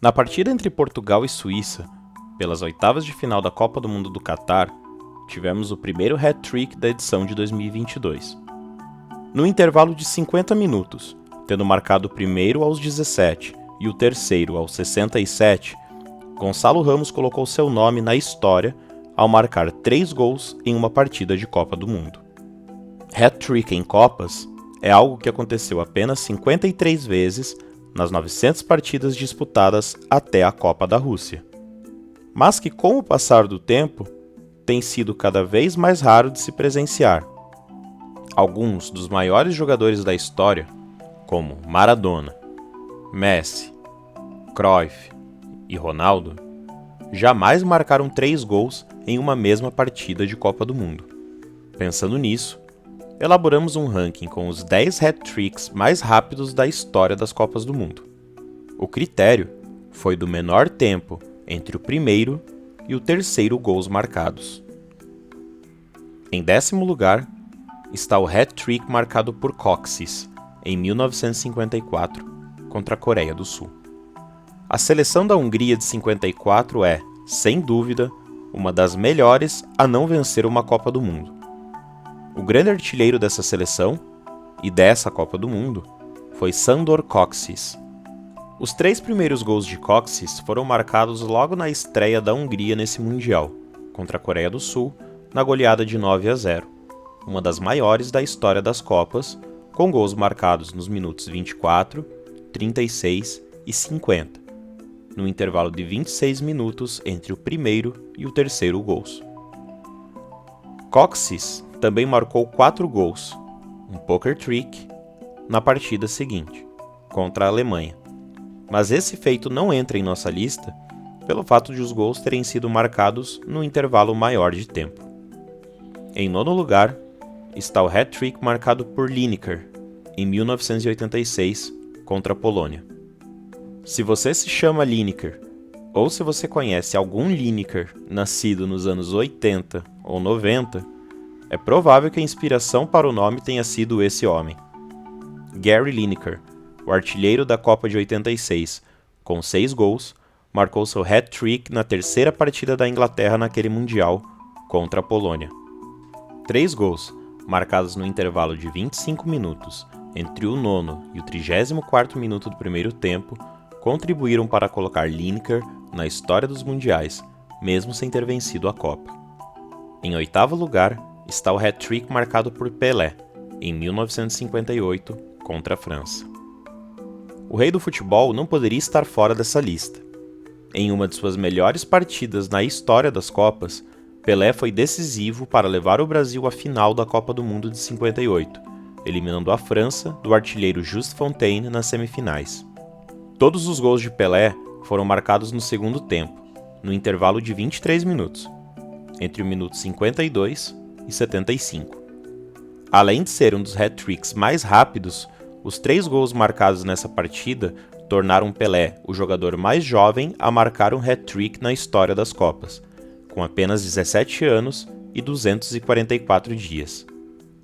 Na partida entre Portugal e Suíça, pelas oitavas de final da Copa do Mundo do Catar, tivemos o primeiro hat-trick da edição de 2022. No intervalo de 50 minutos, tendo marcado o primeiro aos 17 e o terceiro aos 67, Gonçalo Ramos colocou seu nome na história ao marcar 3 gols em uma partida de Copa do Mundo. Hat-trick em Copas é algo que aconteceu apenas 53 vezes nas 900 partidas disputadas até a Copa da Rússia, mas que com o passar do tempo tem sido cada vez mais raro de se presenciar. Alguns dos maiores jogadores da história, como Maradona, Messi, Cruyff e Ronaldo, jamais marcaram 3 gols em uma mesma partida de Copa do Mundo. Pensando nisso, elaboramos um ranking com os 10 hat-tricks mais rápidos da história das Copas do Mundo. O critério foi do menor tempo entre o primeiro e o terceiro gols marcados. Em 10º lugar está o hat-trick marcado por Kocsis, em 1954, contra a Coreia do Sul. A seleção da Hungria de 54 é, sem dúvida, uma das melhores a não vencer uma Copa do Mundo. O grande artilheiro dessa seleção, e dessa Copa do Mundo, foi Sándor Kocsis. Os 3 primeiros gols de Kocsis foram marcados logo na estreia da Hungria nesse Mundial, contra a Coreia do Sul, na goleada de 9-0, uma das maiores da história das Copas, com gols marcados nos minutos 24, 36 e 50, no intervalo de 26 minutos entre o primeiro e o terceiro gols. Kocsis também marcou 4 gols, um poker trick, na partida seguinte, contra a Alemanha. Mas esse feito não entra em nossa lista pelo fato de os gols terem sido marcados no intervalo maior de tempo. Em 9º lugar está o hat-trick marcado por Lineker, em 1986, contra a Polônia. Se você se chama Lineker, ou se você conhece algum Lineker nascido nos anos 80 ou 90, é provável que a inspiração para o nome tenha sido esse homem. Gary Lineker, o artilheiro da Copa de 86, com 6 gols, marcou seu hat-trick na terceira partida da Inglaterra naquele Mundial, contra a Polônia. 3 gols, marcados no intervalo de 25 minutos, entre o 9º e o 34º minuto do primeiro tempo, contribuíram para colocar Lineker na história dos Mundiais, mesmo sem ter vencido a Copa. Em 8º lugar está o hat-trick marcado por Pelé, em 1958, contra a França. O rei do futebol não poderia estar fora dessa lista. Em uma de suas melhores partidas na história das Copas, Pelé foi decisivo para levar o Brasil à final da Copa do Mundo de 58, eliminando a França do artilheiro Just Fontaine nas semifinais. Todos os gols de Pelé foram marcados no segundo tempo, no intervalo de 23 minutos, entre o minuto 52 e 75. Além de ser um dos hat-tricks mais rápidos, os 3 gols marcados nessa partida tornaram Pelé o jogador mais jovem a marcar um hat-trick na história das Copas, com apenas 17 anos e 244 dias.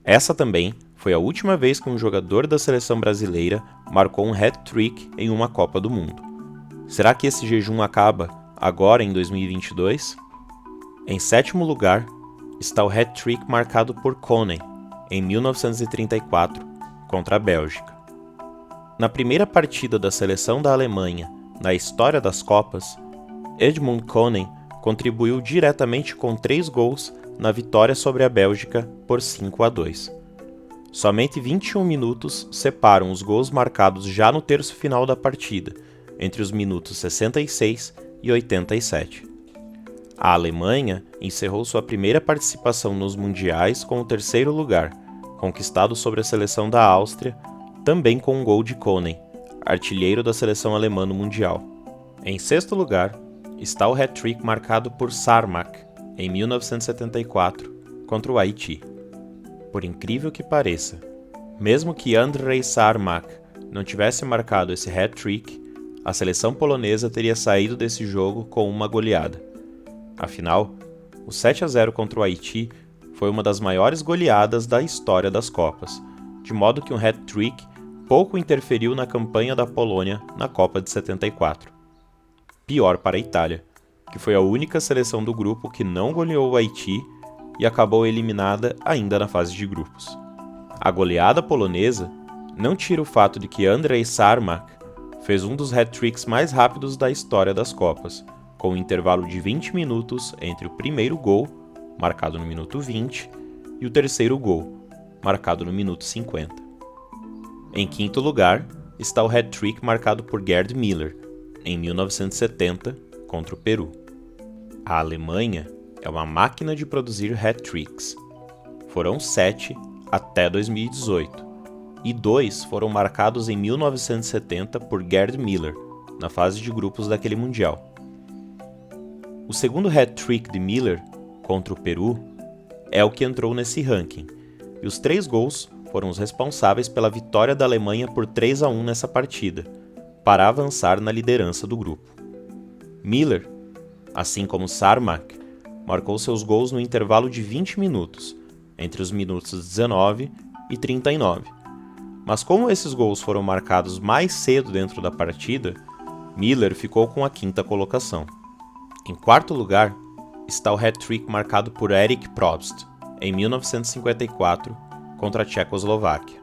Essa também foi a última vez que um jogador da seleção brasileira marcou um hat-trick em uma Copa do Mundo. Será que esse jejum acaba agora em 2022? Em 7º lugar está o hat-trick marcado por Konen, em 1934, contra a Bélgica. Na primeira partida da seleção da Alemanha na história das Copas, Edmund Konen contribuiu diretamente com 3 gols na vitória sobre a Bélgica por 5-2. Somente 21 minutos separam os gols marcados já no terço final da partida, entre os minutos 66 e 87. A Alemanha encerrou sua primeira participação nos Mundiais com o 3º lugar, conquistado sobre a seleção da Áustria, também com um gol de Konen, artilheiro da seleção alemã no Mundial. Em 6º lugar está o hat-trick marcado por Sarmak, em 1974, contra o Haiti. Por incrível que pareça, mesmo que Andrzej Sarmak não tivesse marcado esse hat-trick, a seleção polonesa teria saído desse jogo com uma goleada. Afinal, o 7-0 contra o Haiti foi uma das maiores goleadas da história das Copas, de modo que um hat-trick pouco interferiu na campanha da Polônia na Copa de 74. pior para a Itália, que foi a única seleção do grupo que não goleou o Haiti e acabou eliminada ainda na fase de grupos. A goleada polonesa não tira o fato de que Andrzej Sarmak fez um dos hat-tricks mais rápidos da história das Copas, com um intervalo de 20 minutos entre o primeiro gol, marcado no minuto 20, e o terceiro gol, marcado no minuto 50. Em quinto lugar está o hat-trick marcado por Gerd Müller, em 1970, contra o Peru. A Alemanha é uma máquina de produzir hat-tricks. Foram 7 até 2018, e 2 foram marcados em 1970 por Gerd Müller, na fase de grupos daquele Mundial. O segundo hat-trick de Müller, contra o Peru, é o que entrou nesse ranking, e os 3 gols foram os responsáveis pela vitória da Alemanha por 3-1 nessa partida, para avançar na liderança do grupo. Müller, assim como Sarmak, marcou seus gols no intervalo de 20 minutos, entre os minutos 19 e 39. Mas como esses gols foram marcados mais cedo dentro da partida, Müller ficou com a quinta colocação. Em quarto lugar está o hat-trick marcado por Erik Probst, em 1954, contra a Tchecoslováquia.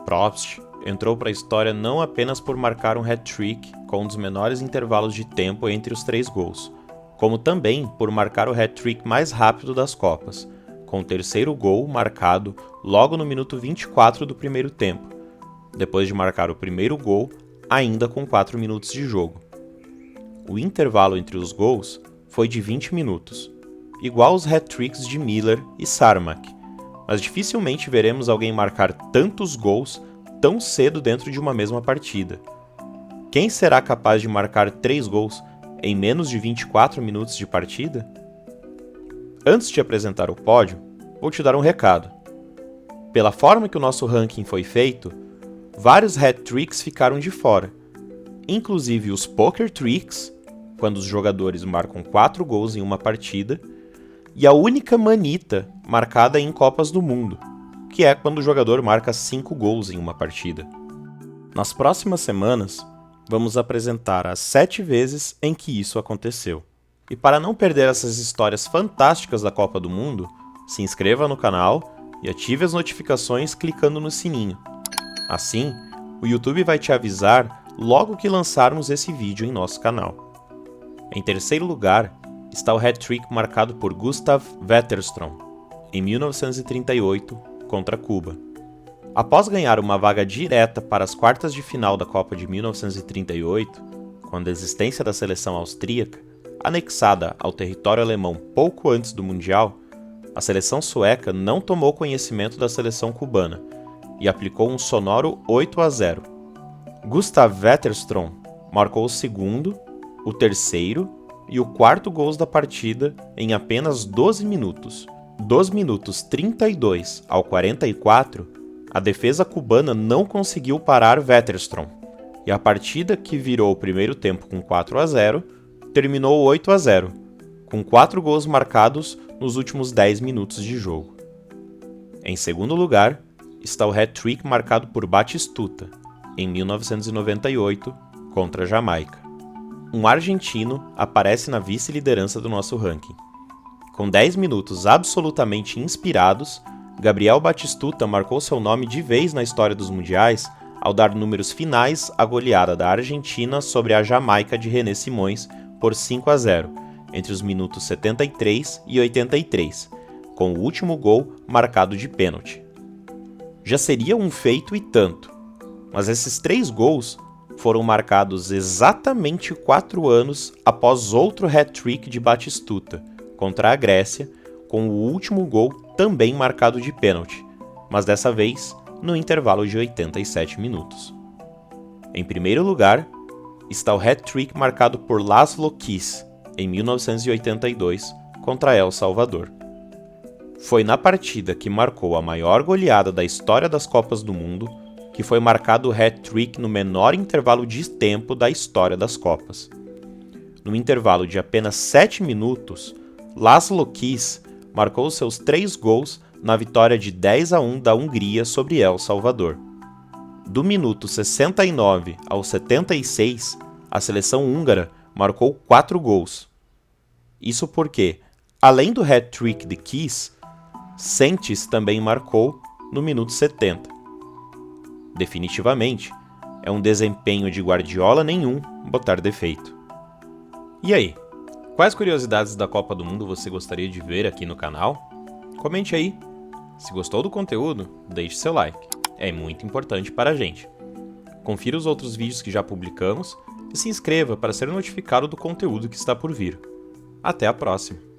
Probst entrou para a história não apenas por marcar um hat-trick com um dos menores intervalos de tempo entre os 3 gols, como também por marcar o hat-trick mais rápido das Copas, com o terceiro gol marcado logo no minuto 24 do primeiro tempo, depois de marcar o primeiro gol ainda com 4 minutos de jogo. O intervalo entre os gols foi de 20 minutos, igual aos hat-tricks de Müller e Sarmak, mas dificilmente veremos alguém marcar tantos gols tão cedo dentro de uma mesma partida. Quem será capaz de marcar 3 gols em menos de 24 minutos de partida? Antes de apresentar o pódio, vou te dar um recado. Pela forma que o nosso ranking foi feito, vários hat-tricks ficaram de fora, inclusive os poker tricks, quando os jogadores marcam 4 gols em uma partida, e a única manita marcada em Copas do Mundo, que é quando o jogador marca 5 gols em uma partida. Nas próximas semanas, vamos apresentar as 7 vezes em que isso aconteceu. E para não perder essas histórias fantásticas da Copa do Mundo, se inscreva no canal e ative as notificações clicando no sininho. Assim, o YouTube vai te avisar logo que lançarmos esse vídeo em nosso canal. Em terceiro lugar está o hat-trick marcado por Gustav Wetterstrom, em 1938, contra Cuba. Após ganhar uma vaga direta para as quartas de final da Copa de 1938, quando a existência da seleção austríaca, anexada ao território alemão pouco antes do Mundial, a seleção sueca não tomou conhecimento da seleção cubana e aplicou um sonoro 8-0. Gustav Wetterstrom marcou o segundo, o terceiro e o quarto gols da partida em apenas 12 minutos. Dos minutos 32 ao 44, a defesa cubana não conseguiu parar Wetterstrom, e a partida, que virou o primeiro tempo com 4-0, terminou 8-0, com 4 gols marcados nos últimos 10 minutos de jogo. Em segundo lugar está o hat-trick marcado por Batistuta, em 1998, contra a Jamaica. Um argentino aparece na vice-liderança do nosso ranking. Com 10 minutos absolutamente inspirados, Gabriel Batistuta marcou seu nome de vez na história dos mundiais ao dar números finais à goleada da Argentina sobre a Jamaica de René Simões por 5-0, entre os minutos 73 e 83, com o último gol marcado de pênalti. Já seria um feito e tanto, mas esses 3 gols foram marcados exatamente 4 anos após outro hat-trick de Batistuta contra a Grécia, com o último gol também marcado de pênalti, mas dessa vez no intervalo de 87 minutos. Em primeiro lugar está o hat-trick marcado por Laszlo Kiss, em 1982, contra El Salvador. Foi na partida que marcou a maior goleada da história das Copas do Mundo que foi marcado o hat-trick no menor intervalo de tempo da história das Copas. No intervalo de apenas 7 minutos, Laszlo Kiss marcou seus 3 gols na vitória de 10-1 da Hungria sobre El Salvador. Do minuto 69 ao 76, a seleção húngara marcou 4 gols. Isso porque, além do hat-trick de Keys, Sentes também marcou no minuto 70. Definitivamente, é um desempenho de Guardiola nenhum botar defeito. E aí, quais curiosidades da Copa do Mundo você gostaria de ver aqui no canal? Comente aí. Se gostou do conteúdo, deixe seu like. É muito importante para a gente. Confira os outros vídeos que já publicamos e se inscreva para ser notificado do conteúdo que está por vir. Até a próxima!